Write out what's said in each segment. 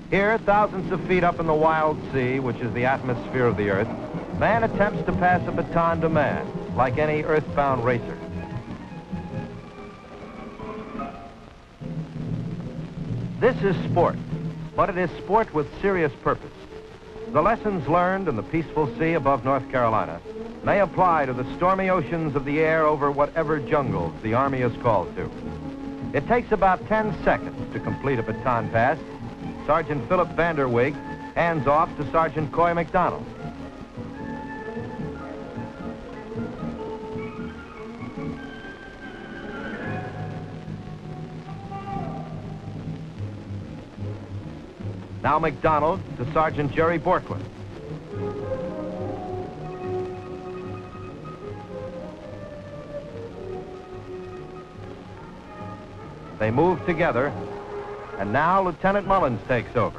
Here, thousands of feet up in the wild sea, which is the atmosphere of the Earth, man attempts to pass a baton to man, like any earthbound racer. This is sport, but it is sport with serious purpose. The lessons learned in the peaceful sea above North Carolina may apply to the stormy oceans of the air over whatever jungles the Army is called to. It takes about 10 seconds to complete a baton pass. Sergeant Philip Vanderwig hands off to Sergeant Coy McDonald. Now McDonald to Sergeant Jerry Borkland. They move together, and now Lieutenant Mullins takes over.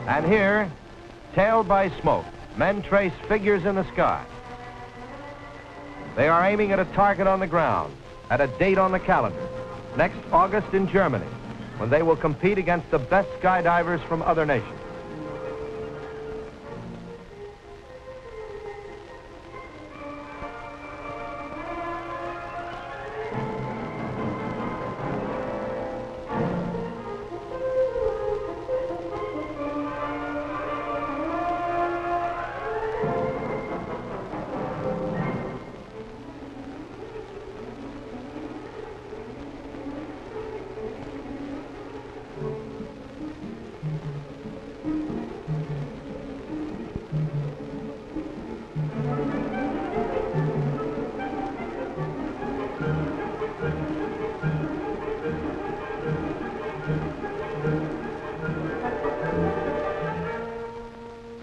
And here, tailed by smoke, men trace figures in the sky. They are aiming at a target on the ground, at a date on the calendar, next August in Germany, when they will compete against the best skydivers from other nations.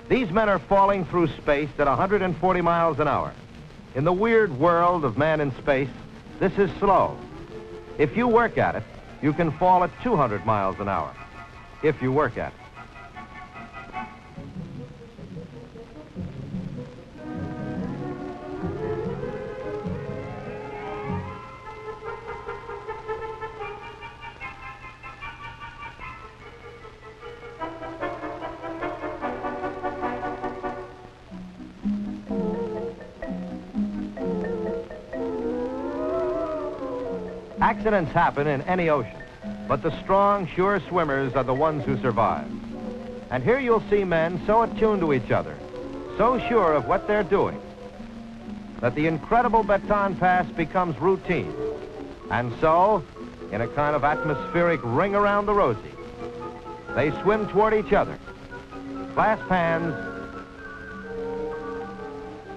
These men are falling through space at 140 miles an hour. In the weird world of man in space, this is slow. If you work at it, you can fall at 200 miles an hour. If you work at it. Accidents happen in any ocean, but the strong, sure swimmers are the ones who survive. And here you'll see men so attuned to each other, so sure of what they're doing, that the incredible baton pass becomes routine. And so, in a kind of atmospheric ring around the rosy, they swim toward each other, clasp hands,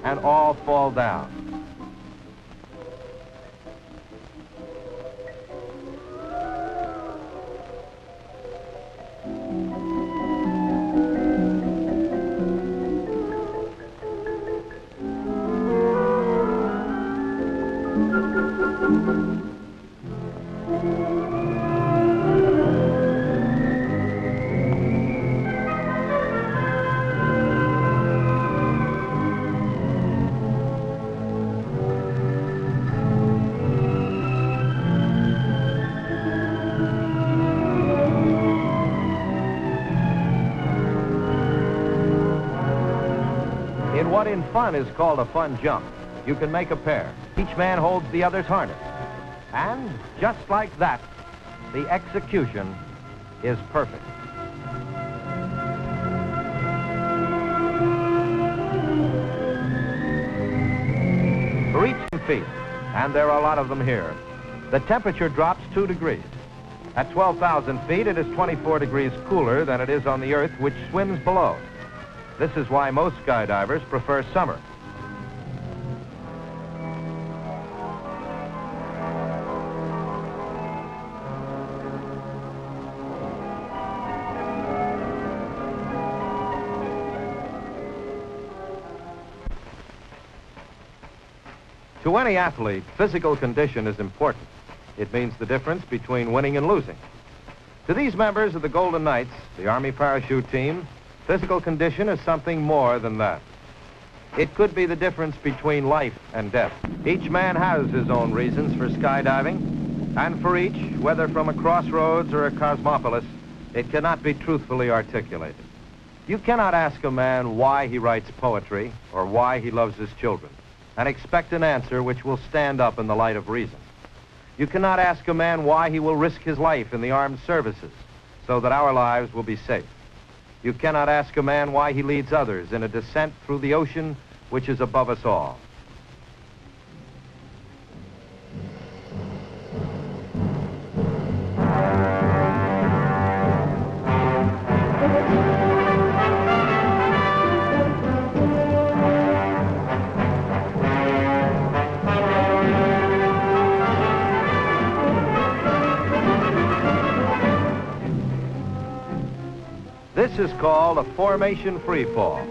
and all fall down. What in fun is called a fun jump, you can make a pair. Each man holds the other's harness. And just like that, the execution is perfect. Reaching feet, and there are a lot of them here. The temperature drops 2 degrees. At 12,000 feet, it is 24 degrees cooler than it is on the Earth, which swims below. This is why most skydivers prefer summer. To any athlete, physical condition is important. It means the difference between winning and losing. To these members of the Golden Knights, the Army parachute team, Physical condition is something more than that. It could be the difference between life and death. Each man has his own reasons for skydiving, and for each, whether from a crossroads or a cosmopolis, it cannot be truthfully articulated. You cannot ask a man why he writes poetry or why he loves his children and expect an answer which will stand up in the light of reason. You cannot ask a man why he will risk his life in the armed services so that our lives will be safe. You cannot ask a man why he leads others in a descent through the ocean which is above us all. This is called a formation free fall.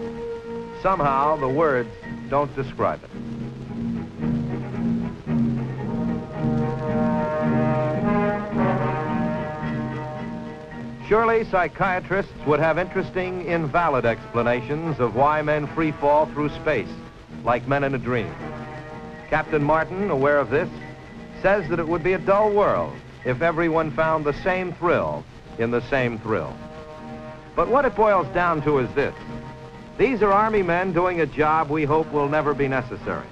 Somehow, the words don't describe it. Surely, psychiatrists would have interesting, invalid explanations of why men free fall through space, like men in a dream. Captain Martin, aware of this, says that it would be a dull world if everyone found the same thrill in the same thrill. But what it boils down to is this. These are Army men doing a job we hope will never be necessary.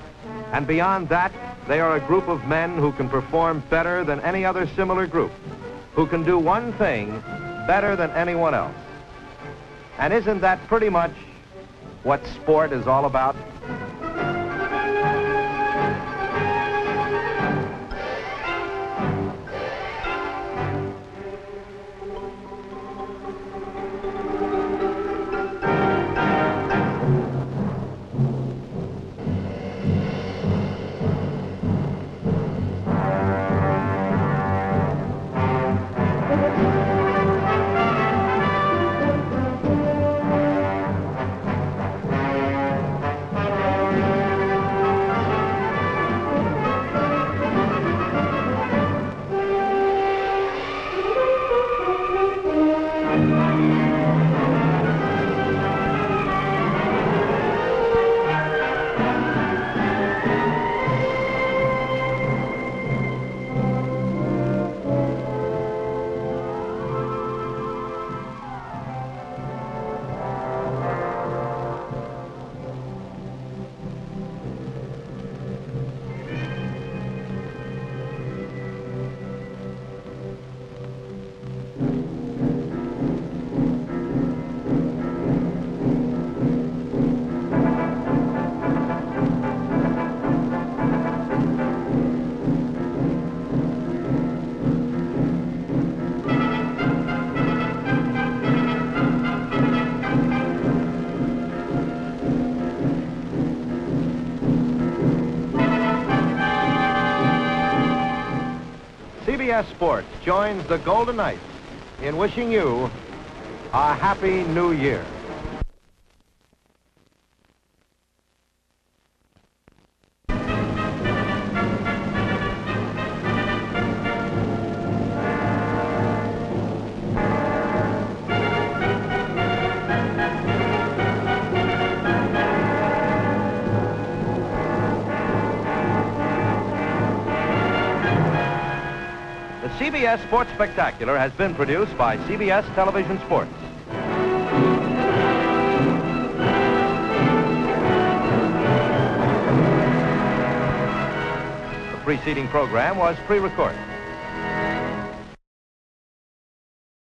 And beyond that, they are a group of men who can perform better than any other similar group, who can do one thing better than anyone else. And isn't that pretty much what sport is all about? CBS Sports joins the Golden Knights in wishing you a Happy New Year. The CBS Sports Spectacular has been produced by CBS Television Sports. The preceding program was pre-recorded.